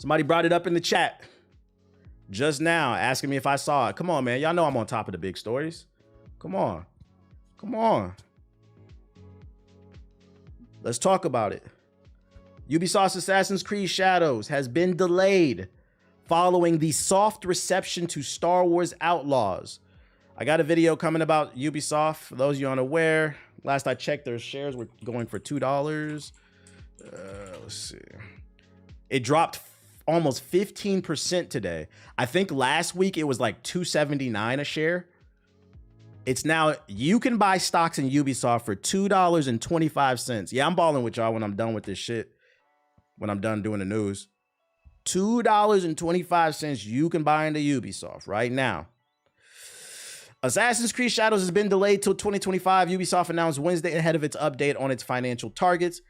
Somebody brought it up in the chat just now, asking me if I saw it. Come on, man. Y'all know I'm on top of the big stories. Come on. Come on. Let's talk about it. Ubisoft's Assassin's Creed Shadows has been delayed following the soft reception to Star Wars Outlaws. I got a video coming about Ubisoft. For those of you unaware, last I checked, their shares were going for $2. Let's see. It dropped almost 15% today. I think last week it was like $2.79 a share. It's now, you can buy stocks in Ubisoft for $2.25. Yeah, I'm balling with y'all when I'm done with this shit. When I'm done doing the news. $2.25 you can buy into Ubisoft right now. Assassin's Creed Shadows has been delayed till 2025. Ubisoft announced Wednesday ahead of its update on its financial targets.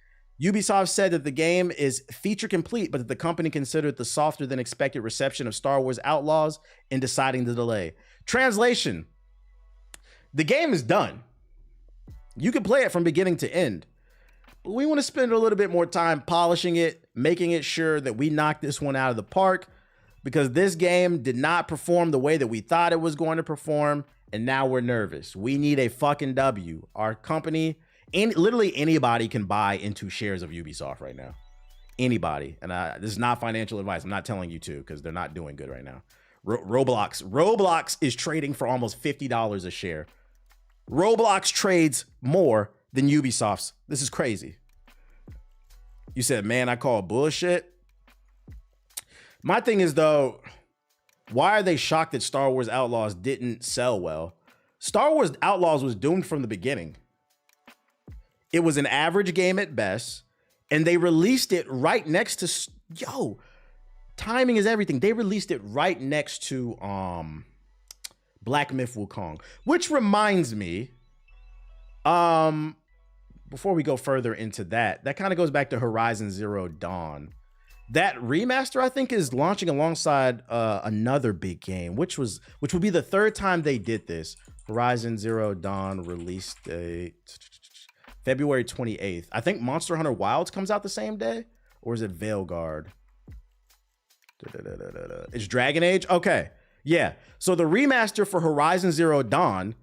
Ubisoft said that the game is feature complete, but that the company considered the softer than expected reception of Star Wars Outlaws in deciding the delay. Translation: the game is done. You can play it from beginning to end. But we want to spend a little bit more time polishing it, making it sure that we knock this one out of the park, because this game did not perform the way that we thought it was going to perform, and now we're nervous. We need a fucking W. Our company, and literally anybody can buy into shares of Ubisoft right now. Anybody. And this is not financial advice. I'm not telling you to, because they're not doing good right now. Roblox is trading for almost $50 a share. Roblox trades more than Ubisoft's. This is crazy. You said, man, I call bullshit. My thing is, though, why are they shocked that Star Wars Outlaws didn't sell well? Star Wars Outlaws was doomed from the beginning. It was an average game at best, and they released it right next to, yo, timing is everything. They released it right next to Black Myth Wukong, which reminds me, before we go further into that kind of goes back to Horizon Zero Dawn. That remaster, I think, is launching alongside another big game, which would be the third time they did this. Horizon Zero Dawn release date February 28th. I think Monster Hunter Wilds comes out the same day, or is it Veilguard? It's Dragon Age. Okay, yeah. So the remaster for Horizon Zero Dawn,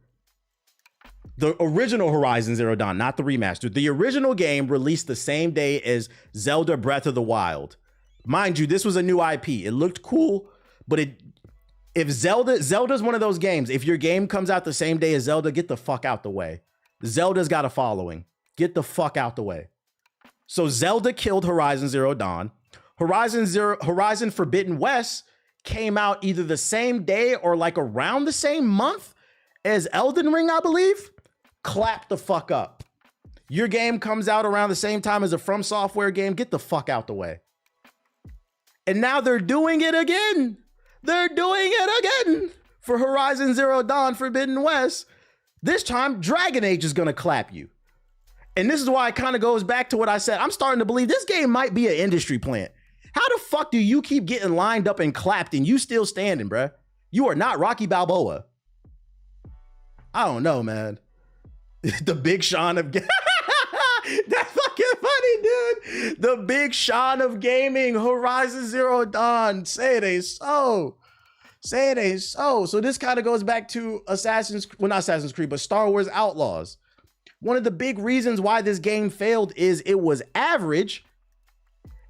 the original Horizon Zero Dawn, not the remaster. The original game released the same day as Zelda Breath of the Wild. Mind you, this was a new IP. It looked cool, but if Zelda's one of those games, if your game comes out the same day as Zelda, get the fuck out the way. Zelda's got a following. Get the fuck out the way. So Zelda killed Horizon Zero Dawn. Horizon Forbidden West came out either the same day or like around the same month as Elden Ring, I believe. Clap the fuck up. Your game comes out around the same time as a From Software game. Get the fuck out the way. And now they're doing it again. They're doing it again for Horizon Zero Dawn Forbidden West. This time, Dragon Age is going to clap you. And this is why it kind of goes back to what I said. I'm starting to believe this game might be an industry plant. How the fuck do you keep getting lined up and clapped and you still standing, bruh? You are not Rocky Balboa. I don't know, man. The Big Sean of... That's fucking funny, dude. The Big Sean of gaming, Horizon Zero Dawn. Say it ain't so. Say it ain't so. So this kind of goes back to not Assassin's Creed, but Star Wars Outlaws. One of the big reasons why this game failed is it was average,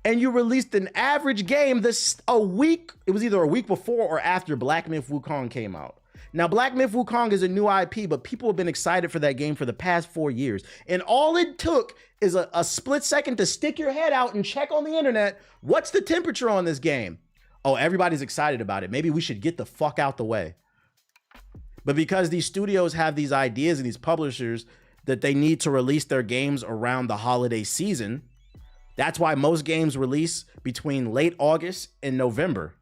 and you released an average game it was either a week before or after Black Myth Wukong came out. Now, Black Myth Wukong is a new IP, but people have been excited for that game for the past 4 years. And all it took is a split second to stick your head out and check on the internet. What's the temperature on this game? Oh, everybody's excited about it. Maybe we should get the fuck out the way. But because these studios have these ideas and these publishers that they need to release their games around the holiday season, that's why most games release between late August and November,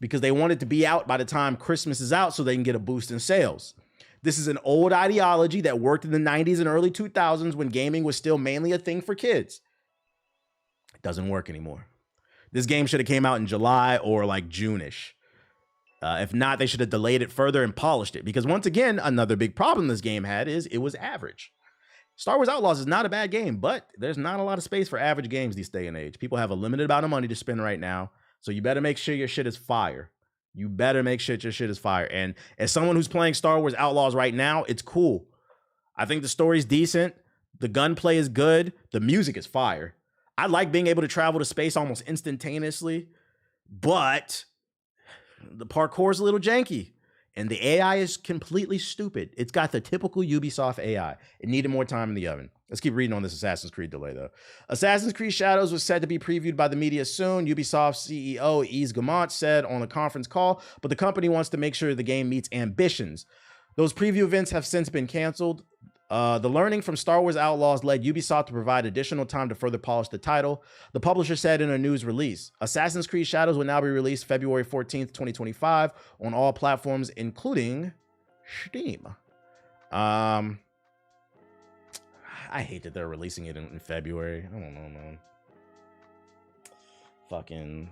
because they want it to be out by the time Christmas is out so they can get a boost in sales. This is an old ideology that worked in the 90s and early 2000s when gaming was still mainly a thing for kids. It doesn't work anymore. This game should have came out in July or like June-ish. If not, they should have delayed it further and polished it, because once again, another big problem this game had is it was average. Star Wars Outlaws is not a bad game, but there's not a lot of space for average games these day and age. People have a limited amount of money to spend right now. So you better make sure your shit is fire. You better make sure your shit is fire. And as someone who's playing Star Wars Outlaws right now, it's cool. I think the story's decent. The gunplay is good. The music is fire. I like being able to travel to space almost instantaneously, but the parkour's a little janky. And the AI is completely stupid. It's got the typical Ubisoft AI. It needed more time in the oven. Let's keep reading on this Assassin's Creed delay, though. Assassin's Creed Shadows was said to be previewed by the media soon. Ubisoft CEO Yves Guillemot said on a conference call, but the company wants to make sure the game meets ambitions. Those preview events have since been canceled. The learning from Star Wars Outlaws led Ubisoft to provide additional time to further polish the title. The publisher said in a news release, Assassin's Creed Shadows will now be released February 14th, 2025 on all platforms, including Steam. I hate that they're releasing it in February. I don't know, man. Fucking,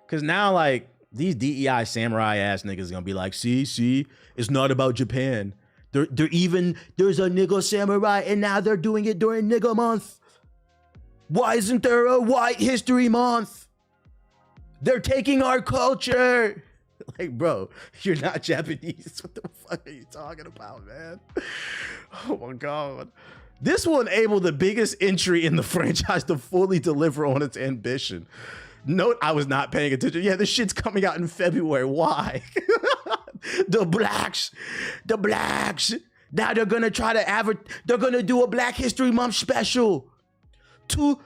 because now, like, these DEI samurai ass niggas gonna be like, see, it's not about Japan. There's a nigga samurai and now they're doing it during nigga month. Why isn't there a white history month? They're taking our culture. Like, bro, you're not Japanese. What the fuck are you talking about, man? Oh my God. This will enable the biggest entry in the franchise to fully deliver on its ambition. Note, I was not paying attention. Yeah, this shit's coming out in February. Why? The blacks. Now they're gonna try to they're gonna do a Black History Month special. Two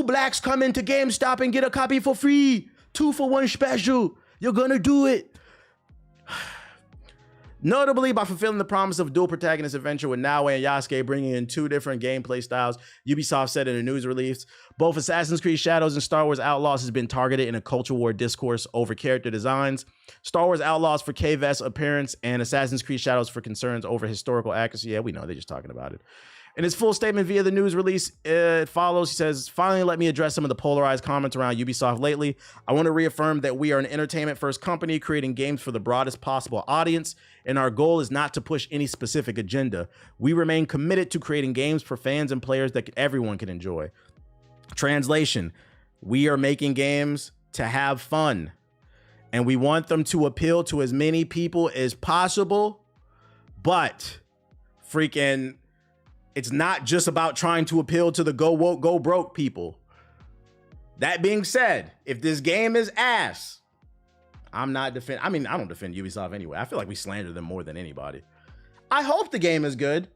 blacks come into GameStop and get a copy for free. 2 for 1 special. You're gonna do it. Notably, by fulfilling the promise of a dual protagonist adventure with Naoe and Yasuke bringing in 2 different gameplay styles, Ubisoft said in a news release, both Assassin's Creed Shadows and Star Wars Outlaws has been targeted in a culture war discourse over character designs. Star Wars Outlaws for K-Vest appearance and Assassin's Creed Shadows for concerns over historical accuracy. Yeah, we know, they're just talking about it. In his full statement via the news release, it follows. He says, finally, let me address some of the polarized comments around Ubisoft lately. I want to reaffirm that we are an entertainment-first company creating games for the broadest possible audience, and our goal is not to push any specific agenda. We remain committed to creating games for fans and players that everyone can enjoy. Translation, we are making games to have fun, and we want them to appeal to as many people as possible, but freaking... it's not just about trying to appeal to the go woke, go broke people. That being said, if this game is ass, I'm not defend. I mean, I don't defend Ubisoft anyway. I feel like we slander them more than anybody. I hope the game is good.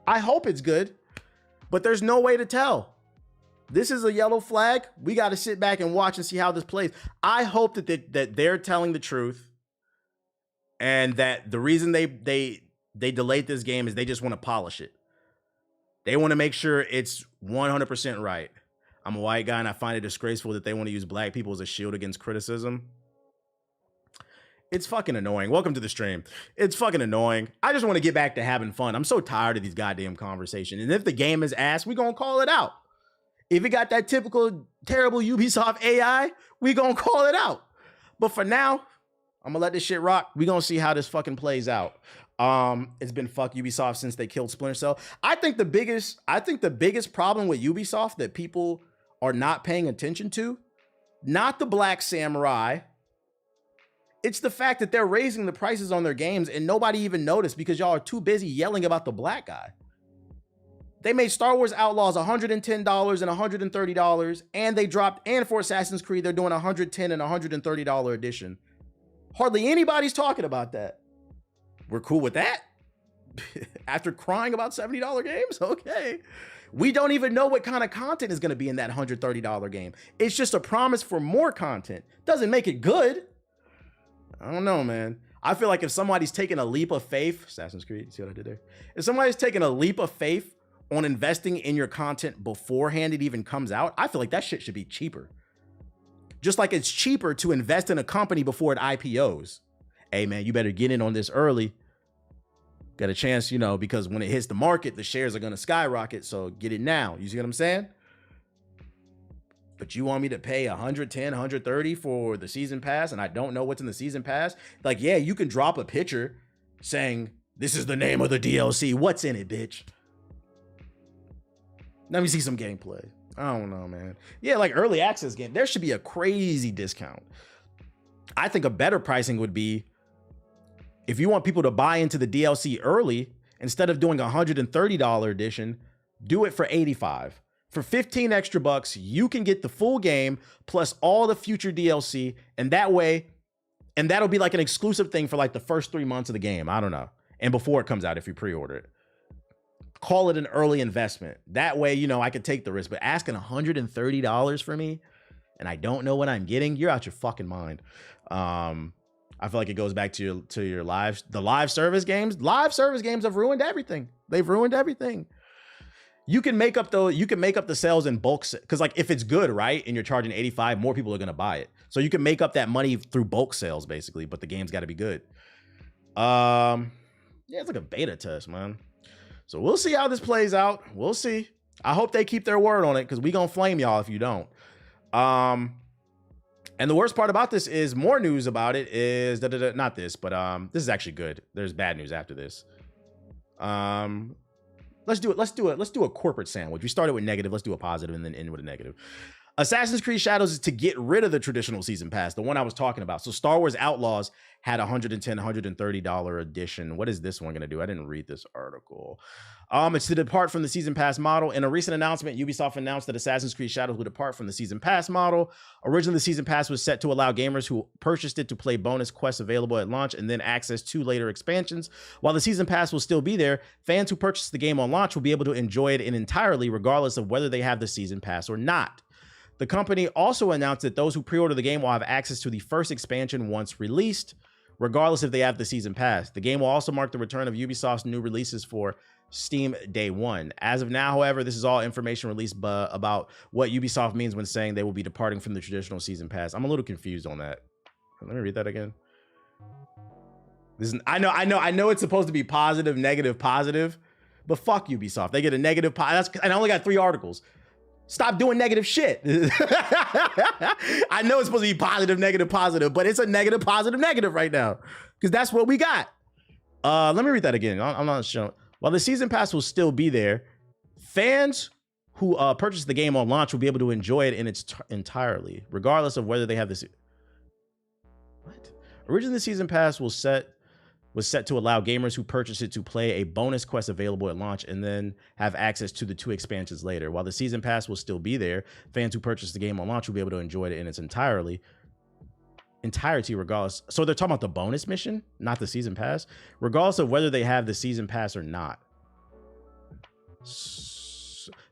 I hope it's good, but there's no way to tell. This is a yellow flag. We got to sit back and watch and see how this plays. I hope that they're telling the truth, and that the reason they delayed this game is they just want to polish it. They want to make sure it's 100% right. I'm a white guy and I find it disgraceful that they want to use black people as a shield against criticism. It's fucking annoying. Welcome to the stream. It's fucking annoying. I just want to get back to having fun. I'm so tired of these goddamn conversations. And if the game is ass, we gonna call it out. If it got that typical terrible Ubisoft AI, we gonna call it out. But for now, I'm gonna let this shit rock. We gonna see how this fucking plays out. It's been fuck Ubisoft since they killed Splinter Cell. I think the biggest problem with Ubisoft that people are not paying attention to, not the Black Samurai, it's the fact that they're raising the prices on their games and nobody even noticed because y'all are too busy yelling about the black guy. They made Star Wars Outlaws $110 and $130, and they dropped, and for Assassin's Creed, they're doing $110 and $130 edition. Hardly anybody's talking about that. We're cool with that. After crying about $70 games? Okay. We don't even know what kind of content is going to be in that $130 game. It's just a promise for more content. Doesn't make it good. I don't know, man. I feel like if somebody's taking a leap of faith, Assassin's Creed, see what I did there? If somebody's taking a leap of faith on investing in your content beforehand it even comes out, I feel like that shit should be cheaper. Just like it's cheaper to invest in a company before it IPOs. Hey, man, you better get in on this early. Got a chance, you know, because when it hits the market, the shares are going to skyrocket. So get it now. You see what I'm saying? But you want me to pay $110, $130 for the season pass, and I don't know what's in the season pass? Like, yeah, you can drop a picture saying, this is the name of the DLC. What's in it, bitch? Let me see some gameplay. I don't know, man. Yeah, like early access game, there should be a crazy discount. I think a better pricing would be if you want people to buy into the DLC early, instead of doing a $130 edition, do it for $85. For 15 extra bucks, you can get the full game plus all the future DLC, and that way, and that'll be like an exclusive thing for like the first 3 months of the game. I don't know. And before it comes out, if you pre-order it. Call it an early investment. That way, you know, I could take the risk. But asking $130 for me, and I don't know what I'm getting, you're out your fucking mind. I feel like it goes back to your live service games. Live service games have ruined everything. They've ruined everything. You can make up the sales in bulk, because like if it's good, right, and you're charging $85, more people are gonna buy it. So you can make up that money through bulk sales, basically. But the game's got to be good. Yeah, it's like a beta test, man. So we'll see how this plays out. We'll see. I hope they keep their word on it, because we gonna flame y'all if you don't. And the worst part about this is more news about it is not this, but this is actually good. There's bad news after this. Let's do a corporate sandwich. We started with negative. Let's do a positive and then end with a negative. Assassin's Creed Shadows is to get rid of the traditional season pass, the one I was talking about. So Star Wars Outlaws had $110, $130 edition. What is this one going to do? I didn't read this article. It's to depart from the season pass model. In a recent announcement, Ubisoft announced that Assassin's Creed Shadows would depart from the season pass model. Originally, the season pass was set to allow gamers who purchased it to play bonus quests available at launch and then access to later expansions. While the season pass will still be there, fans who purchased the game on launch will be able to enjoy it entirely, regardless of whether they have the season pass or not. The company also announced that those who pre-order the game will have access to the first expansion once released, regardless if they have the season pass. The game will also mark the return of Ubisoft's new releases for Steam Day 1. As of now, however, this is all information released about what Ubisoft means when saying they will be departing from the traditional season pass. I'm a little confused on that. Let me read that again. I know it's supposed to be positive, negative, positive, but fuck Ubisoft. They get a negative, and I only got 3 articles. Stop doing negative shit. I know it's supposed to be positive, negative, positive, but it's a negative, positive, negative right now, because that's what we got. Let me read that again. I'm not sure. While the season pass will still be there, fans who purchase the game on launch will be able to enjoy it in its entirely, regardless of whether they have this. What? Originally, the season pass was set to allow gamers who purchase it to play a bonus quest available at launch and then have access to the 2 expansions later. While the season pass will still be there, fans who purchase the game on launch will be able to enjoy it in its entirety regardless. So they're talking about the bonus mission, not the season pass, regardless of whether they have the season pass or not.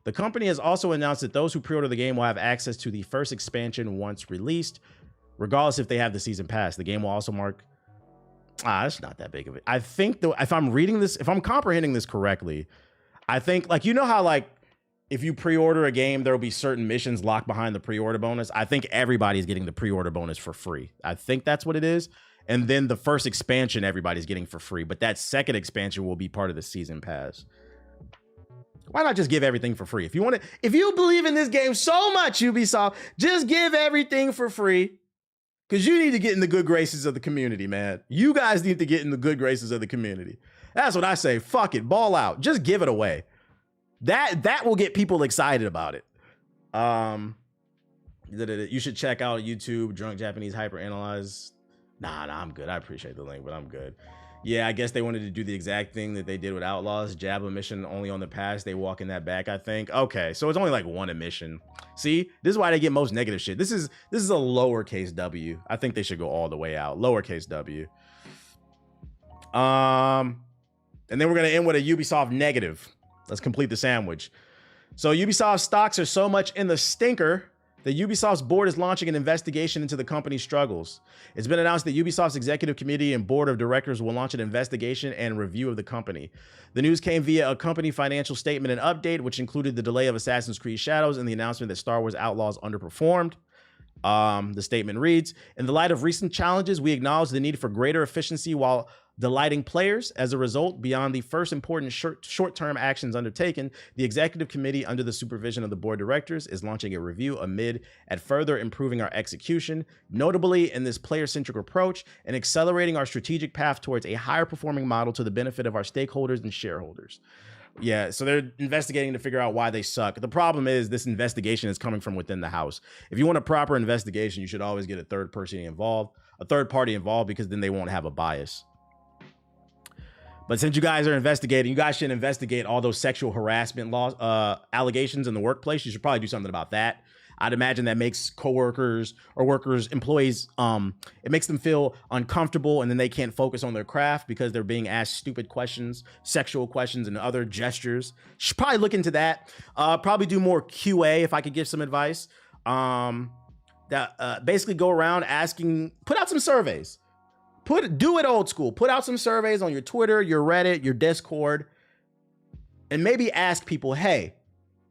The company has also announced that those who pre-order the game will have access to the first expansion once released, regardless if they have the season pass. The game will also mark... that's not that big of it. I think though, if I'm comprehending this correctly, I think, like, you know how like if you pre-order a game, there will be certain missions locked behind the pre-order bonus. I think everybody's getting the pre-order bonus for free. I think that's what it is. And then the first expansion, everybody's getting for free, but that second expansion will be part of the season pass. Why not just give everything for free? If you believe in this game so much, Ubisoft, just give everything for free. Because you need to get in the good graces of the community, man. You guys need to get in the good graces of the community. That's what I say. Fuck it. Ball out. Just give it away. That will get people excited about it. You should check out YouTube, Drunk Japanese Hyperanalyze. Nah, I'm good. I appreciate the link, but I'm good. Yeah, I guess they wanted to do the exact thing that they did with Outlaws. Jab a mission only on the pass. They walk in that back, I think. Okay, so it's only like 1 emission. See, this is why they get most negative shit. This is a lowercase W. I think they should go all the way out. Lowercase W. And then we're gonna end with a Ubisoft negative. Let's complete the sandwich. So Ubisoft stocks are so much in the stinker that Ubisoft's board is launching an investigation into the company's struggles. It's been announced that Ubisoft's executive committee and board of directors will launch an investigation and review of the company. The news came via a company financial statement and update, which included the delay of Assassin's Creed Shadows and the announcement that Star Wars Outlaws underperformed. The statement reads, in the light of recent challenges, we acknowledge the need for greater efficiency while delighting players. As a result, beyond the first important short-term actions undertaken, the executive committee, under the supervision of the board of directors, is launching a review amid at further improving our execution, notably in this player-centric approach and accelerating our strategic path towards a higher performing model to the benefit of our stakeholders and shareholders. Yeah, so they're investigating to figure out why they suck. The problem is this investigation is coming from within the house. If you want a proper investigation, you should always get a third party involved, because then they won't have a bias. But since you guys are investigating, you guys should investigate all those sexual harassment allegations in the workplace. You should probably do something about that. I'd imagine that makes coworkers or employees, it makes them feel uncomfortable, and then they can't focus on their craft because they're being asked stupid questions, sexual questions, and other gestures. Should probably look into that. Probably do more QA if I could give some advice. Basically go around asking, put out some surveys. Do it old school. Put out some surveys on your Twitter, your Reddit, your Discord, and maybe ask people, hey,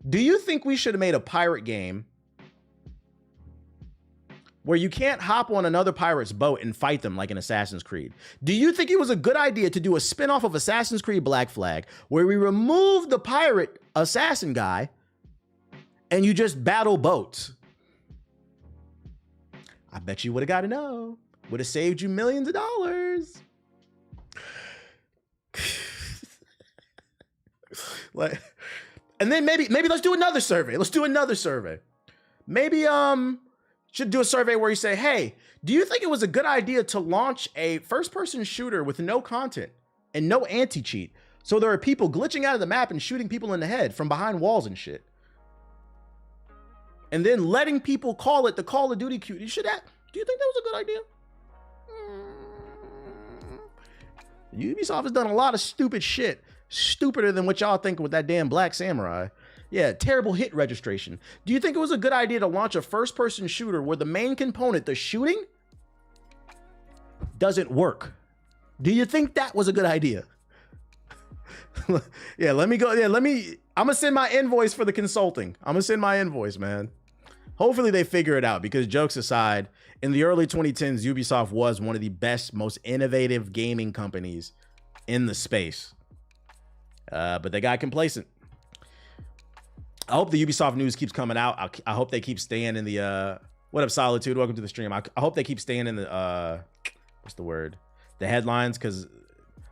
do you think we should have made a pirate game where you can't hop on another pirate's boat and fight them like in Assassin's Creed? Do you think it was a good idea to do a spinoff of Assassin's Creed Black Flag where we remove the pirate assassin guy and you just battle boats? I bet you would have got to know. Would have saved you millions of dollars. And then maybe let's do another survey. Maybe should do a survey where you say, hey, do you think it was a good idea to launch a first-person shooter with no content and no anti-cheat? So there are people glitching out of the map and shooting people in the head from behind walls and shit. And then letting people call it the Call of Duty queue. Do you think that was a good idea? Ubisoft has done a lot of stupid shit. Stupider than what y'all think with that damn Black Samurai. Yeah, terrible hit registration. Do you think it was a good idea to launch a first-person shooter where the main component, the shooting, doesn't work? Do you think that was a good idea? Yeah, let me go. Yeah, I'm gonna send my invoice for the consulting. I'm gonna send my invoice, man. Hopefully they figure it out, because jokes aside, in the early 2010s, Ubisoft was one of the best, most innovative gaming companies in the space. But they got complacent. I hope the Ubisoft news keeps coming out. I hope they keep staying in the, what up, Solitude? Welcome to the stream. I hope they keep staying in the, what's the word? The headlines, because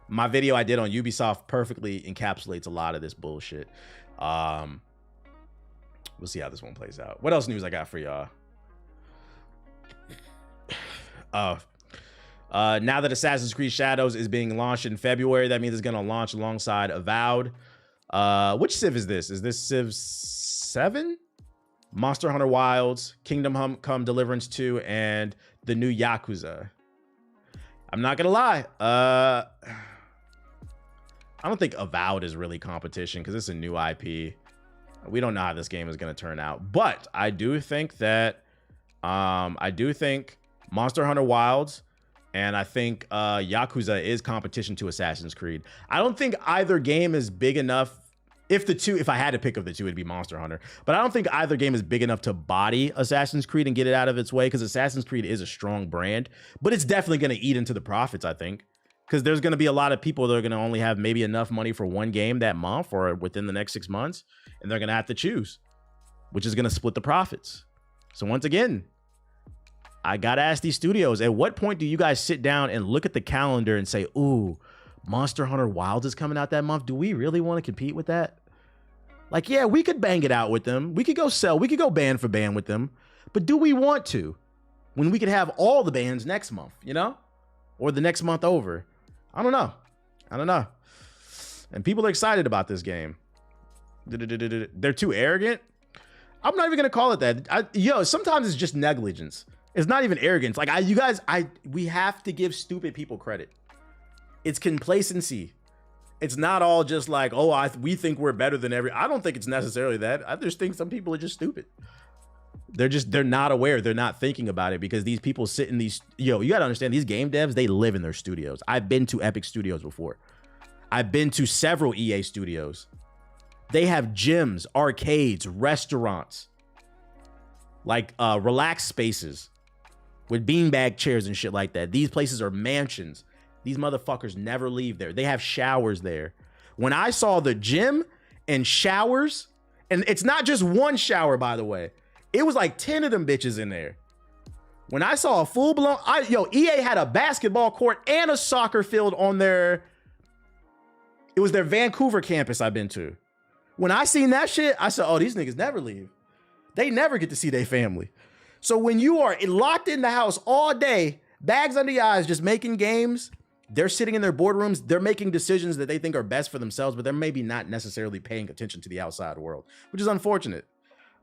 my video I did on Ubisoft perfectly encapsulates a lot of this bullshit. We'll see how this one plays out. What else news I got for y'all? Now that Assassin's Creed Shadows is being launched in February, that means it's going to launch alongside Avowed. Which Civ is this? Is this Civ 7? Monster Hunter Wilds, Kingdom Come Deliverance 2, and the new Yakuza. I'm not going to lie. I don't think Avowed is really competition because it's a new IP. We don't know how this game is going to turn out. But I do think that Monster Hunter Wilds and I think Yakuza is competition to Assassin's Creed. I don't think either game is big enough. If I had to pick of the two, it'd be Monster Hunter. But I don't think either game is big enough to body Assassin's Creed and get it out of its way, because Assassin's Creed is a strong brand. But it's definitely going to eat into the profits, I think. Because there's going to be a lot of people that are going to only have maybe enough money for one game that month or within the next 6 months. And they're going to have to choose, which is going to split the profits. So once again, I got to ask these studios, at what point do you guys sit down and look at the calendar and say, ooh, Monster Hunter Wilds is coming out that month? Do we really want to compete with that? Like, yeah, we could bang it out with them. We could go band for band with them. But do we want to? When we could have all the bands next month, you know? Or the next month over. I don't know. And people are excited about this game. They're too arrogant. I'm not even going to call it that. Sometimes it's just negligence. It's not even arrogance. Like, we have to give stupid people credit. It's complacency. It's not all just like, we think we're better than I don't think it's necessarily that. I just think some people are just stupid. They're not aware. They're not thinking about it, because these people sit in these, you got to understand, these game devs, they live in their studios. I've been to Epic Studios before. I've been to several EA studios. They have gyms, arcades, restaurants, like relaxed spaces with beanbag chairs and shit like that. These places are mansions. These motherfuckers never leave there. They have showers there. When I saw the gym and showers, and it's not just one shower, by the way. It was like 10 of them bitches in there. When I saw a full-blown, EA had a basketball court and a soccer field on their It was their Vancouver campus I've been to. When I seen that shit, I said, oh, these niggas never leave. They never get to see their family. So when you are locked in the house all day, bags under your eyes, just making games, they're sitting in their boardrooms, they're making decisions that they think are best for themselves, but they're maybe not necessarily paying attention to the outside world, which is unfortunate.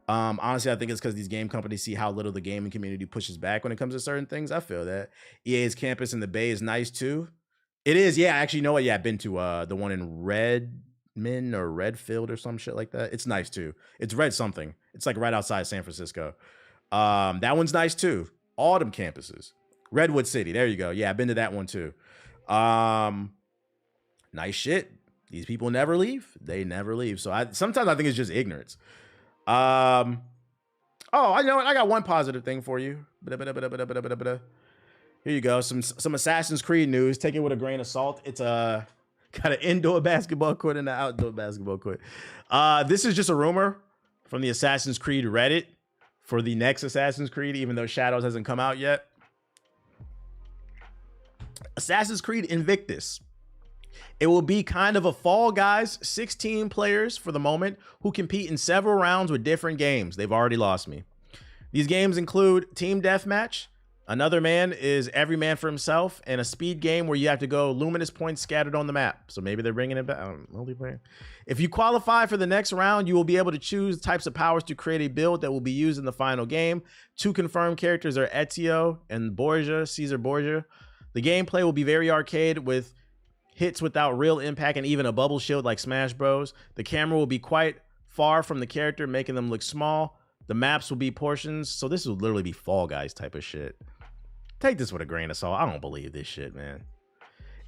Honestly, I think it's because these game companies see how little the gaming community pushes back when it comes to certain things. I feel that. EA's campus in the Bay is nice too. It is, yeah. Actually, you know what? Yeah, I've been to the one in Redmond or Redfield or some shit like that. It's nice too. It's Red something. It's like right outside San Francisco. That one's nice too. All them campuses. Redwood City. There you go. Yeah, I've been to that one too. Nice shit. These people never leave. They never leave. So sometimes I think it's just ignorance. Oh, I know what. I got one positive thing for you. Here you go. Some Assassin's Creed news. Take it with a grain of salt. It's got an indoor basketball court and an outdoor basketball court. This is just a rumor from the Assassin's Creed Reddit for the next Assassin's Creed, even though Shadows hasn't come out yet. Assassin's Creed Invictus. It will be kind of a Fall Guys, 16 players for the moment who compete in several rounds with different games. They've already lost me. These games include Team Deathmatch, Another Man is Every Man for Himself, and a speed game where you have to go luminous points scattered on the map. So maybe they're bringing it back. Multiplayer. If you qualify for the next round, you will be able to choose types of powers to create a build that will be used in the final game. 2 confirmed characters are Ezio and Borgia, Caesar Borgia. The gameplay will be very arcade with hits without real impact and even a bubble shield like Smash Bros. The camera will be quite far from the character, making them look small. The maps will be portions. So this will literally be Fall Guys type of shit. Take this with a grain of salt. I don't believe this shit, man.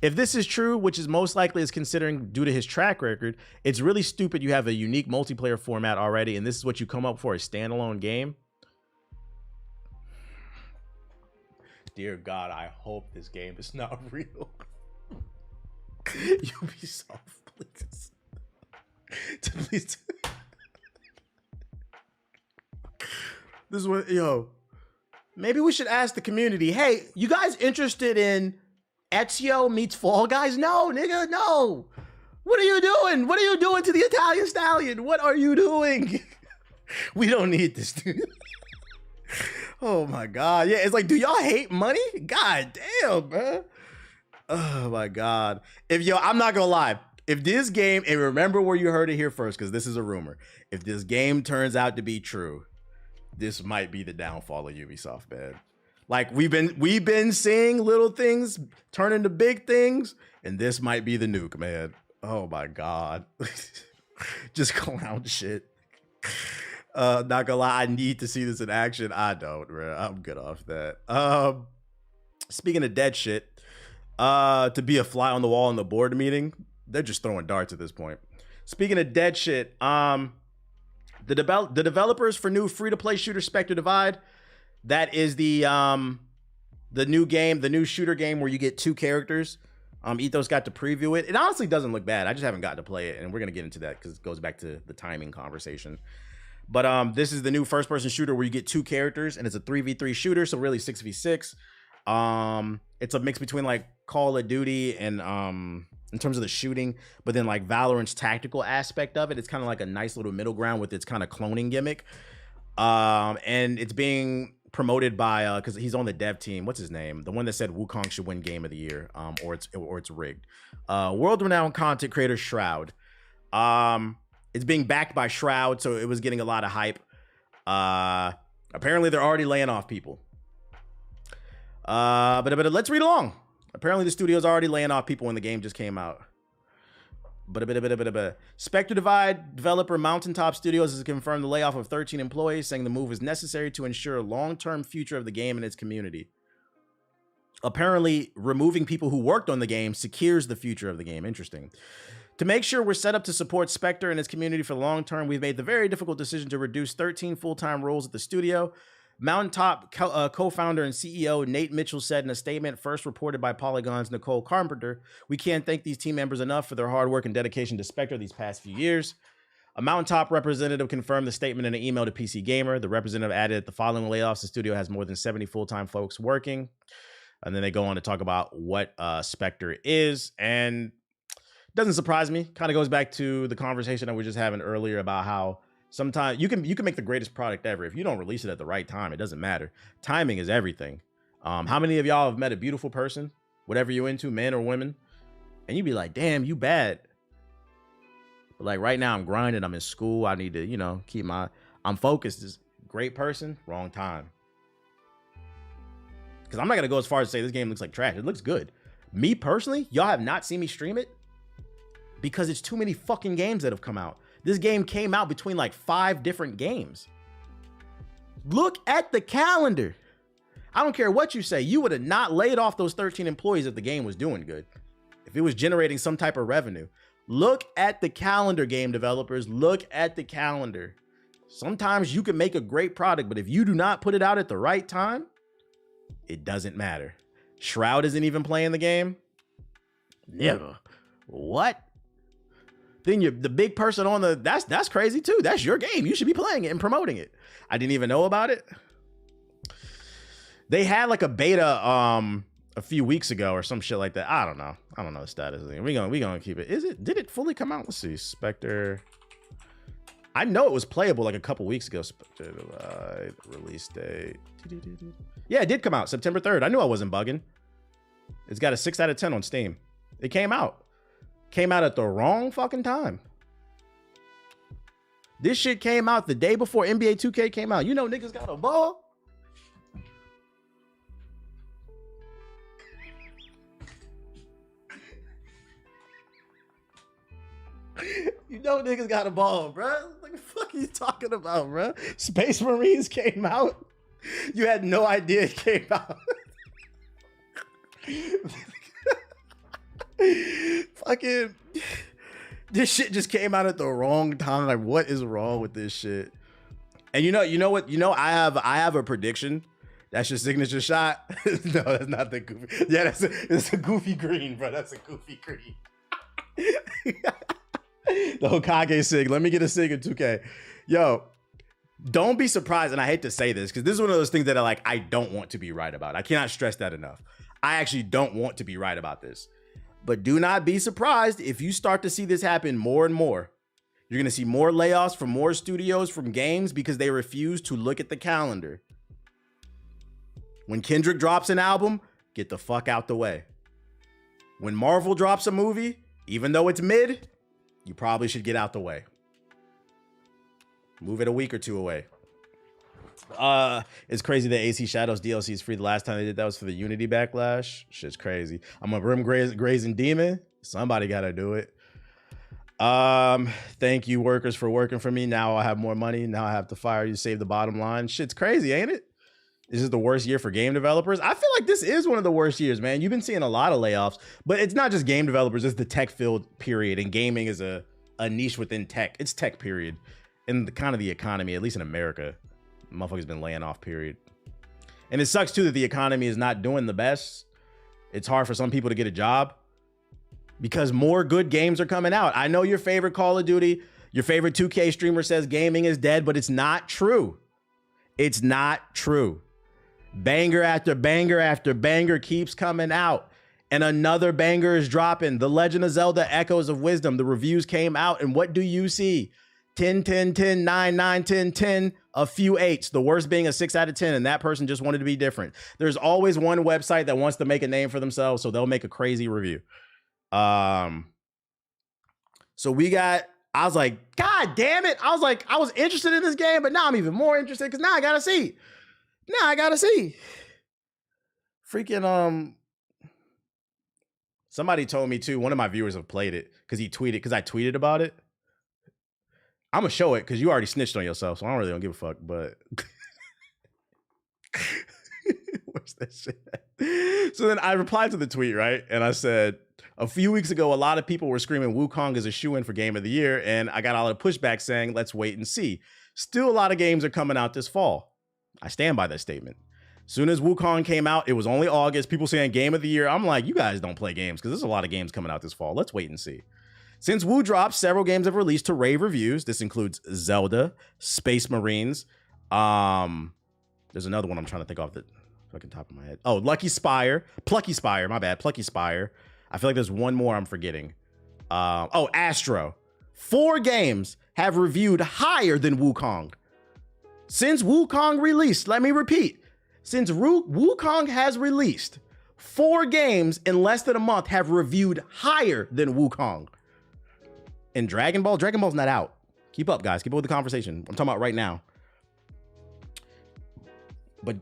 If this is true, which is most likely is considering due to his track record, it's really stupid you have a unique multiplayer format already, and this is what you come up for, a standalone game. Dear God, I hope this game is not real. Ubisoft, please. Please. This is what, yo. Maybe we should ask the community, hey, you guys interested in Ezio meets Fall Guys? No, nigga, no. What are you doing? What are you doing to the Italian Stallion? What are you doing? We don't need this, dude. Oh my God. Yeah, it's like, do y'all hate money? God damn, man. Oh my God. I'm not gonna lie. If this game, and remember where you heard it here first, because this is a rumor. If this game turns out to be true, this might be the downfall of Ubisoft, man. Like we've been seeing little things turn into big things, and this might be the nuke, man. Oh my God. Just clown shit. Not gonna lie, I need to see this in action. I don't, bro. I'm good off that. Speaking of dead shit, to be a fly on the wall in the board meeting, they're just throwing darts at this point. Speaking of dead shit, the developers for new free-to-play shooter Spectre Divide, that is the new game, the new shooter game where you get 2 characters. Ethos got to preview it. It honestly doesn't look bad. I just haven't gotten to play it, and we're gonna get into that because it goes back to the timing conversation. But this is the new first-person shooter where you get 2 characters, and it's a 3v3 shooter, so really 6v6. It's a mix between like Call of Duty and in terms of the shooting, but then like Valorant's tactical aspect of it. It's kind of like a nice little middle ground with its kind of cloning gimmick. And it's being promoted by because he's on the dev team. What's his name? The one that said Wukong should win Game of the Year, or it's rigged. World-renowned content creator Shroud. It's being backed by Shroud, so it was getting a lot of hype. Apparently, they're already laying off people. But let's read along. Apparently, the studio's already laying off people when the game just came out. Spectre Divide developer Mountaintop Studios has confirmed the layoff of 13 employees, saying the move is necessary to ensure a long-term future of the game and its community. Apparently, removing people who worked on the game secures the future of the game. Interesting. To make sure we're set up to support Spectre and its community for the long term, we've made the very difficult decision to reduce 13 full-time roles at the studio. Mountaintop co-founder and CEO Nate Mitchell said in a statement first reported by Polygon's Nicole Carpenter, "We can't thank these team members enough for their hard work and dedication to Spectre these past few years." A Mountaintop representative confirmed the statement in an email to PC Gamer. The representative added that the following layoffs, the studio has more than 70 full-time folks working. And then they go on to talk about what Spectre is. And Doesn't surprise me. Kind of goes back to the conversation that we were just having earlier about how sometimes you can make the greatest product ever. If you don't release it at the right time, it doesn't matter. Timing is everything. How many of y'all have met a beautiful person, whatever you're into, men or women, and you'd be like, damn, you bad. But like right now I'm grinding, I'm in school, I need to, you know, I'm focused. This great person, wrong time. Because I'm not gonna go as far as to say this game looks like trash. It looks good. Me personally, y'all have not seen me stream it because it's too many fucking games that have come out. This game came out between like 5 different games. Look at the calendar. I don't care what you say. You would have not laid off those 13 employees if the game was doing good. If it was generating some type of revenue. Look at the calendar, game developers. Look at the calendar. Sometimes you can make a great product, but if you do not put it out at the right time, it doesn't matter. Shroud isn't even playing the game. Never. What? Then you're the big person on the, that's crazy too. That's your game. You should be playing it and promoting it. I didn't even know about it. They had like a beta a few weeks ago or some shit like that. I don't know. I don't know the status of it. We gonna keep it. Did it fully come out? Let's see. Spectre. I know it was playable like a couple weeks ago. Spectre release date. Yeah, it did come out September 3rd. I knew I wasn't bugging. It's got a 6 out of 10 on Steam. It came out. Came out at the wrong fucking time. This shit came out the day before NBA 2K came out. You know niggas got a ball. You know niggas got a ball, bro. What the fuck are you talking about, bro? Space Marines came out. You had no idea it came out. Fucking this shit just came out at the wrong time. Like, what is wrong with this shit? And you know what? I have a prediction. That's your signature shot. No, that's not the goofy. Yeah, it's a goofy green, bro. That's a goofy green. The Hokage sig. Let me get a sig in 2K. Yo, don't be surprised. And I hate to say this because this is one of those things that I don't want to be right about. I cannot stress that enough. I actually don't want to be right about this. But do not be surprised if you start to see this happen more and more. You're going to see more layoffs from more studios, from games, because they refuse to look at the calendar. When Kendrick drops an album, get the fuck out the way. When Marvel drops a movie, even though it's mid, you probably should get out the way. Move it a week or 2 away. It's crazy that AC Shadows DLC is free. The last time they did that was for the Unity backlash. Shit's crazy. I'm a Rim Grazing Demon. Somebody gotta do it. Thank you, workers, for working for me. Now I have more money. Now I have to fire you, save the bottom line. Shit's crazy, ain't it? This is the worst year for game developers. I feel like this is one of the worst years, man. You've been seeing a lot of layoffs, but it's not just game developers. It's the tech field, period. And gaming is a niche within tech. It's tech, period. In the kind of the economy, at least in America, motherfuckers been laying off, period. And it sucks too that the economy is not doing the best. It's hard for some people to get a job because more good games are coming out. I know your favorite Call of Duty, your favorite 2K streamer says gaming is dead, but it's not true. It's not true. Banger after banger after banger keeps coming out. And another banger is dropping. The Legend of Zelda Echoes of Wisdom. The reviews came out, and what do you see? 10, 10, 10, 9, 9, 10, 10, a few 8s, the worst being a 6 out of 10, and that person just wanted to be different. There's always one website that wants to make a name for themselves, so they'll make a crazy review. So we got, I was like, God damn it. I was like, I was interested in this game, but now I'm even more interested because now I gotta see. Freaking, somebody told me too, one of my viewers have played it because I tweeted about it. I'm gonna show it because you already snitched on yourself, so I don't give a fuck, but where's that shit at? So then I replied to the tweet, right? And I said, a few weeks ago, a lot of people were screaming Wukong is a shoo-in for Game of the Year, and I got a lot of pushback saying, let's wait and see. Still, a lot of games are coming out this fall. I stand by that statement. Soon as Wukong came out, it was only August. People saying Game of the Year. I'm like, you guys don't play games because there's a lot of games coming out this fall. Let's wait and see. Since Wu dropped, several games have released to rave reviews. This includes Zelda, Space Marines. There's another one I'm trying to think off the fucking top of my head. Oh, Plucky Spire, my bad, Plucky Spire. I feel like there's one more I'm forgetting. Oh, Astro. 4 games have reviewed higher than Wukong. Since Wukong released, let me repeat. Since Wukong has released, 4 games in less than a month have reviewed higher than Wukong. And Dragon Ball's not out. Keep up, guys. Keep up with the conversation. I'm talking about right now. But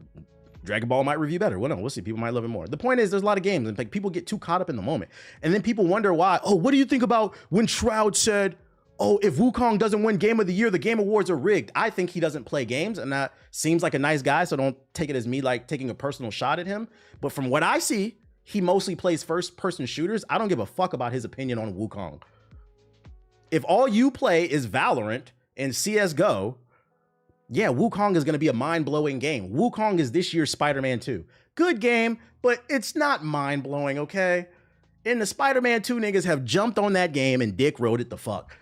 Dragon Ball might review better. Well, no, we'll see. People might love it more. The point is, there's a lot of games, and like people get too caught up in the moment, and then people wonder why. Oh, what do you think about when Shroud said, "Oh, if Wukong doesn't win Game of the Year, the Game Awards are rigged"? I think he doesn't play games, and that seems like a nice guy. So don't take it as me like taking a personal shot at him. But from what I see, he mostly plays first-person shooters. I don't give a fuck about his opinion on Wukong. If all you play is Valorant and CS:GO. Yeah, Wukong is going to be a mind-blowing game. Wukong is this year's Spider-Man 2. Good game, but it's not mind-blowing, okay? And the Spider-Man 2 niggas have jumped on that game and dick rode it the fuck.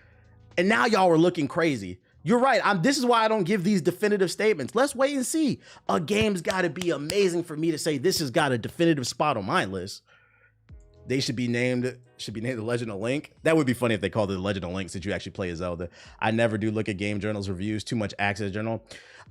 And now y'all are looking crazy. You're right. This is why I don't give these definitive statements. Let's wait and see. A game's got to be amazing for me to say this has got a definitive spot on my list. They should be named The Legend of Link. That would be funny if they called it The Legend of Link since you actually play as Zelda. I never do look at game journals reviews, too much access journal.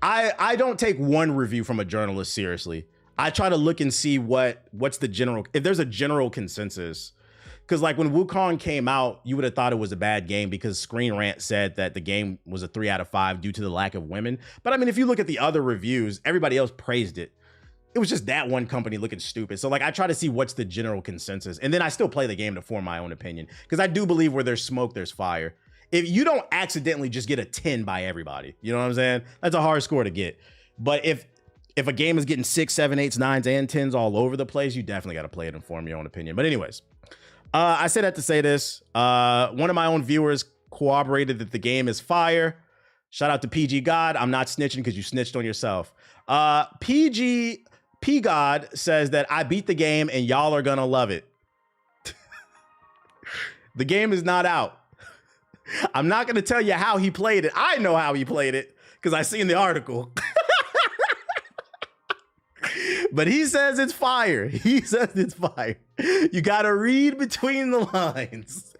I don't take one review from a journalist seriously. I try to look and see what's the general, if there's a general consensus. Because like when Wukong came out, you would have thought it was a bad game because Screen Rant said that the game was a 3 out of 5 due to the lack of women. But I mean, if you look at the other reviews, everybody else praised it. It was just that one company looking stupid. So like I try to see what's the general consensus. And then I still play the game to form my own opinion. Because I do believe where there's smoke, there's fire. If you don't accidentally just get a 10 by everybody, you know what I'm saying? That's a hard score to get. But if a game is getting 6, 7, 8s, 9s, and 10s all over the place, you definitely got to play it and form your own opinion. But anyways, I said that to say this. One of my own viewers corroborated that the game is fire. Shout out to PG God. I'm not snitching because you snitched on yourself. P God says that I beat the game and y'all are gonna love it. The game is not out. I'm not gonna tell you how he played it. I know how he played it because I seen the article. But he says it's fire. He says it's fire. You gotta read between the lines.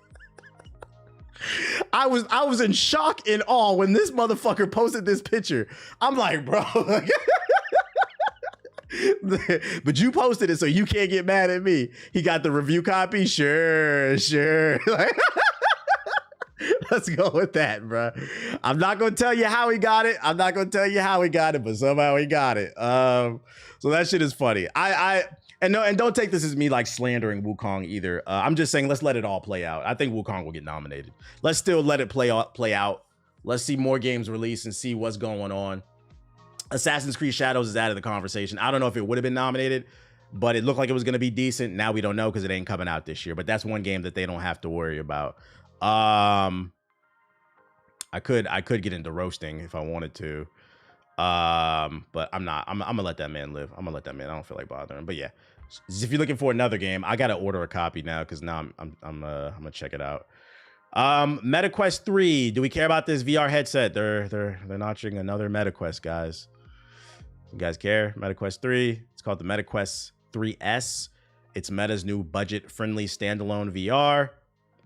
I was in shock and awe when this motherfucker posted this picture. I'm like, bro. But you posted it, so you can't get mad at me. He got the review copy? Sure. Let's go with that, bro. I'm not going to tell you how he got it. But somehow he got it. So that shit is funny. And don't take this as me like slandering Wukong either. I'm just saying let's let it all play out. I think Wukong will get nominated. Let's still let it play out. Let's see more games release and see what's going on. Assassin's Creed Shadows is out of the conversation. I don't know if it would have been nominated, but it looked like it was going to be decent. Now we don't know because it ain't coming out this year. But that's one game that they don't have to worry about. I could get into roasting if I wanted to. But I'm not. I'm gonna let that man live. I don't feel like bothering. But yeah, if you're looking for another game, I gotta order a copy now because now I'm gonna check it out. MetaQuest 3. Do we care about this VR headset? They're notching another MetaQuest, guys. You guys care? MetaQuest 3. It's called the MetaQuest 3S. It's Meta's new budget-friendly standalone VR.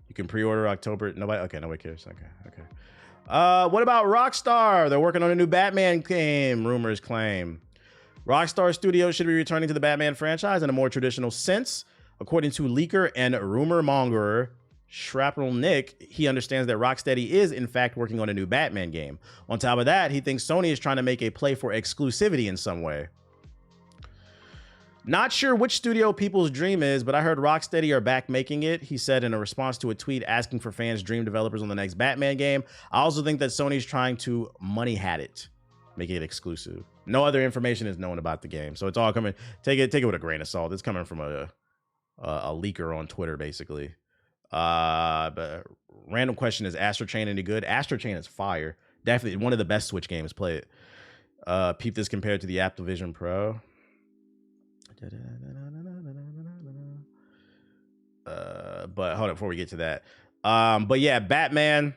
You can pre-order October. Nobody cares. Okay. What about Rockstar? They're working on a new Batman game, rumors claim. Rockstar Studios should be returning to the Batman franchise in a more traditional sense. According to leaker and rumor mongerer Shrapnel Nick, he understands that Rocksteady is in fact working on a new Batman game. On top of that, he thinks Sony is trying to make a play for exclusivity in some way. Not sure which studio people's dream is, but I heard Rocksteady are back making it, he said in a response to a tweet asking for fans' dream developers on the next Batman game. I also think that Sony's trying to money hat it, making it exclusive. No other information is known about the game, so it's all coming. Take it with a grain of salt. It's coming from a leaker on Twitter, basically. But random question: is Astro Chain any good? Astro Chain is fire. Definitely one of the best Switch games. Play it. Peep this compared to the Apple Vision Pro. But hold on before we get to that. But yeah, Batman.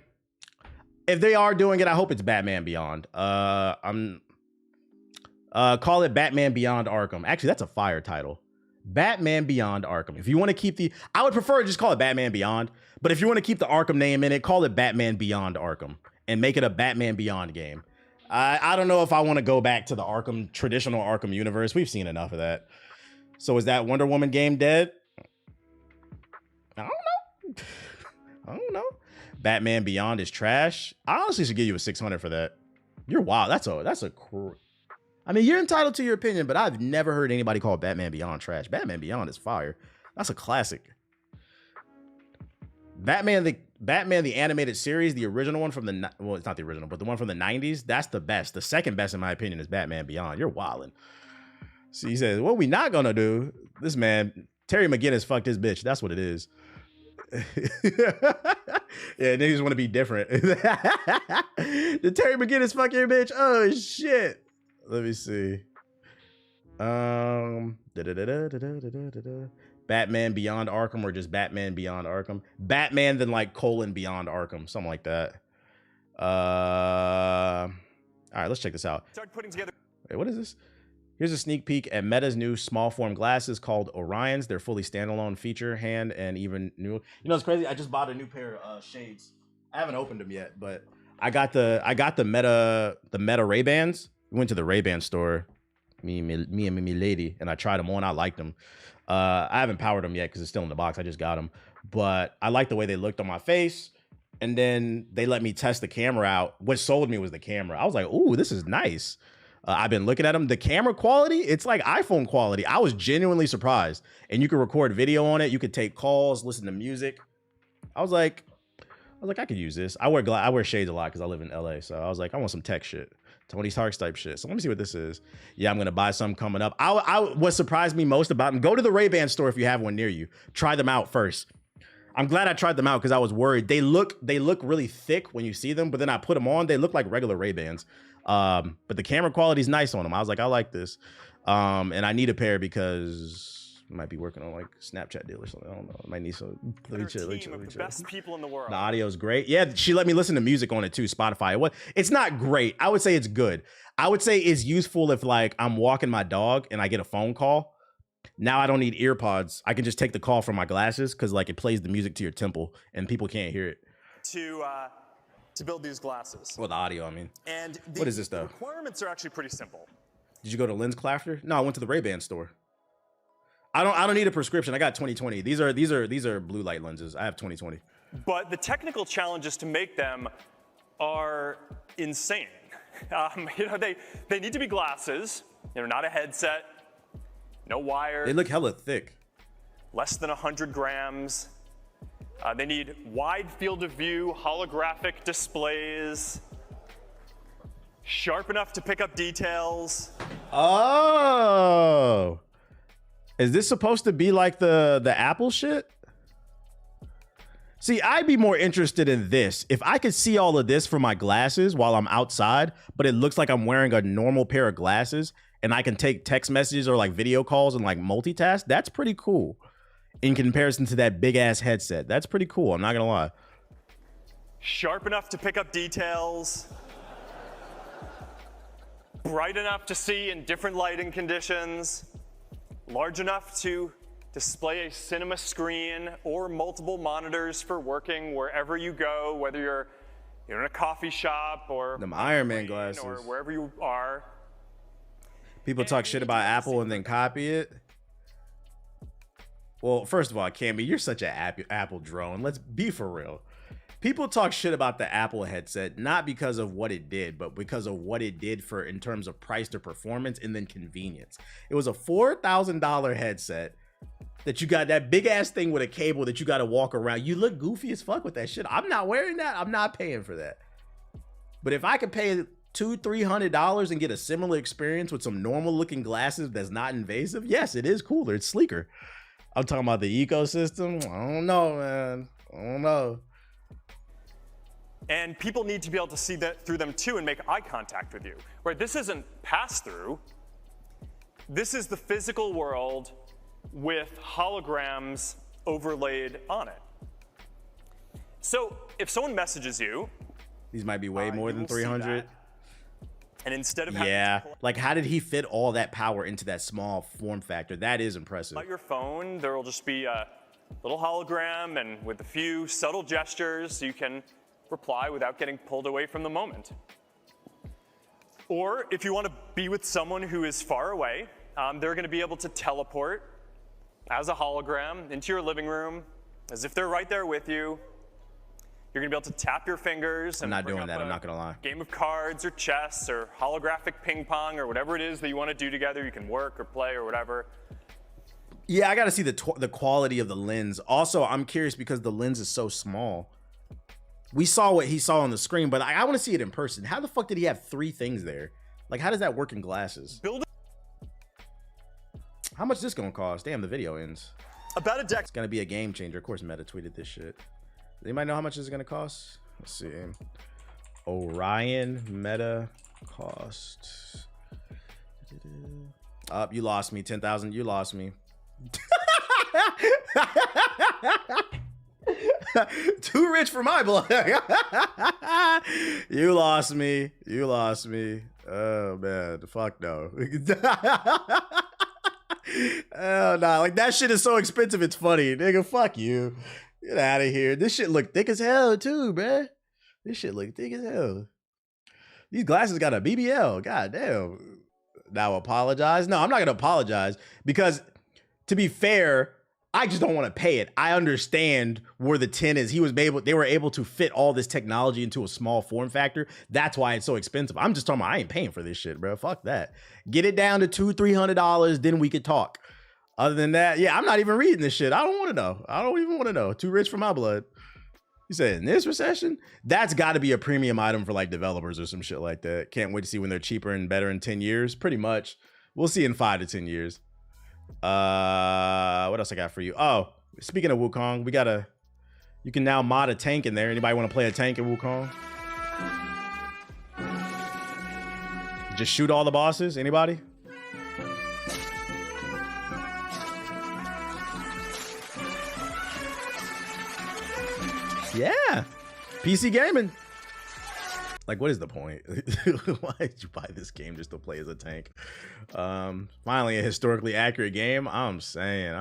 If they are doing it, I hope it's Batman Beyond. Call it Batman Beyond Arkham. Actually, that's a fire title. Batman Beyond Arkham. If you want to keep the, I would prefer to just call it Batman Beyond. But if you want to keep the Arkham name in it, call it Batman Beyond Arkham and make it a Batman Beyond game. I don't know if I want to go back to the Arkham, traditional Arkham universe. We've seen enough of that. So is that Wonder Woman game dead? I don't know. I don't know. Batman Beyond is trash. I honestly should give you a 600 for that. You're wild. I mean, you're entitled to your opinion, but I've never heard anybody call Batman Beyond trash. Batman Beyond is fire. That's a classic. Batman the animated series, the original one from the, well, it's not the original, but the one from the 90s, that's the best. The second best, in my opinion, is Batman Beyond. You're wildin'. So he says, what we not gonna do, this man, Terry McGinnis fucked his bitch. That's what it is. Yeah, niggas want to be different. Did Terry McGinnis fuck your bitch? Oh, shit. Let me see. Batman Beyond Arkham, or just Batman Beyond Arkham? Batman then like Beyond Arkham, something like that. All right, let's check this out. Start putting together. Wait, what is this? Here's a sneak peek at Meta's new small form glasses called Orions. They're fully standalone feature, hand, and even new. You know, it's crazy. I just bought a new pair of shades. I haven't opened them yet, but I got the Meta Ray-Bans. We went to the Ray-Ban store, me and me lady, and I tried them on. I liked them. I haven't powered them yet because it's still in the box. I just got them, but I like the way they looked on my face. And then they let me test the camera out. What sold me was the camera. I was like, ooh, this is nice. I've been looking at them. The camera quality, it's like iPhone quality. I was genuinely surprised. And you can record video on it. You could take calls, listen to music. I was like, I could use this. I wear shades a lot because I live in LA. So I was like, I want some tech shit. Tony Stark's type shit. So let me see what this is. Yeah, I'm going to buy some coming up. What surprised me most about them, go to the Ray-Ban store if you have one near you. Try them out first. I'm glad I tried them out because I was worried. They look really thick when you see them, but then I put them on. They look like regular Ray-Bans. But the camera quality is nice on them. I was like, I like this. And I need a pair because I might be working on like Snapchat deal or something. I don't know. I might need some. Let me chill. Best people in the world. The audio's great. Yeah, she let me listen to music on it too. Spotify. It's not great. I would say it's good. I would say it's useful if like I'm walking my dog and I get a phone call. Now I don't need ear pods. I can just take the call from my glasses because like it plays the music to your temple and people can't hear it. To build these glasses. Well, the audio, I mean. And what is this though? The requirements are actually pretty simple. Did you go to Lens Crafter? No, I went to the Ray-Ban store. I don't need a prescription. I got 20/20. These are blue light lenses. I have 20/20. But the technical challenges to make them are insane. They need to be glasses. They're not a headset. No wire. They look hella thick. Less than 100 grams. They need wide field of view, holographic displays, sharp enough to pick up details. Oh, is this supposed to be like the Apple shit? See, I'd be more interested in this. If I could see all of this from my glasses while I'm outside, but it looks like I'm wearing a normal pair of glasses and I can take text messages or like video calls and like multitask, that's pretty cool. In comparison to that big ass headset. That's pretty cool, I'm not gonna lie. Sharp enough to pick up details. Bright enough to see in different lighting conditions. Large enough to display a cinema screen or multiple monitors for working wherever you go, whether you're in a coffee shop or them Iron Man glasses or wherever you are. People talk shit about Apple and then copy it. Well, first of all, Cammy, you're such an Apple drone. Let's be for real. People talk shit about the Apple headset, not because of what it did, but because of what it did for in terms of price to performance and then convenience. It was a $4,000 headset that you got, that big ass thing with a cable that you got to walk around. You look goofy as fuck with that shit. I'm not wearing that. I'm not paying for that. But if I could pay $200-300 and get a similar experience with some normal looking glasses that's not invasive, yes, it is cooler. It's sleeker. I'm talking about the ecosystem. I don't know, man. I don't know. And people need to be able to see that through them too and make eye contact with you. Right? This isn't pass-through. This is the physical world with holograms overlaid on it. So if someone messages you, these might be way more than 300. And instead of having Yeah, to pull like how did he fit all that power into that small form factor? That is impressive. out your phone, there will just be a little hologram, and with a few subtle gestures, you can reply without getting pulled away from the moment. Or if you want to be with someone who is far away, they're going to be able to teleport as a hologram into your living room, as if they're right there with you. You're going to be able to tap your fingers. I'm not doing that, I'm not going to lie. Game of cards or chess or holographic ping pong or whatever it is that you want to do together. You can work or play or whatever. Yeah, I got to see the quality of the lens. Also, I'm curious because the lens is so small. We saw what he saw on the screen, but I want to see it in person. How the fuck did he have 3 things there? Like, how does that work in glasses? How much is this going to cost? Damn, the video ends. About a decade. It's going to be a game changer. Of course, Meta tweeted this shit. Does anybody know how much this is going to cost? Let's see. Orion Meta cost. Up, you lost me. 10,000. You lost me. Too rich for my blood. You lost me. You lost me. Oh man, fuck no. Oh nah, like that shit is so expensive. It's funny, nigga. Fuck you. Get out of here. This shit look thick as hell too, bruh. This shit look thick as hell. These glasses got a BBL. God damn. Now apologize. No, I'm not gonna apologize because, to be fair, I just don't want to pay it. I understand where the 10 is. They were able to fit all this technology into a small form factor. That's why it's so expensive. I'm just talking about I ain't paying for this shit, bro. Fuck that. Get it down to $200-$300, then we could talk. Other than that, yeah, I'm not even reading this shit. I don't want to know. I don't even want to know. Too rich for my blood. You said in this recession? That's got to be a premium item for like developers or some shit like that. Can't wait to see when they're cheaper and better in 10 years. Pretty much. We'll see in 5 to 10 years. What else I got for you? Oh, speaking of Wukong, you can now mod a tank in there. Anybody want to play a tank in Wukong? Just shoot all the bosses? Anybody? Yeah. PC gaming. Like, what is the point? Why did you buy this game just to play as a tank? Finally, a historically accurate game. I'm saying.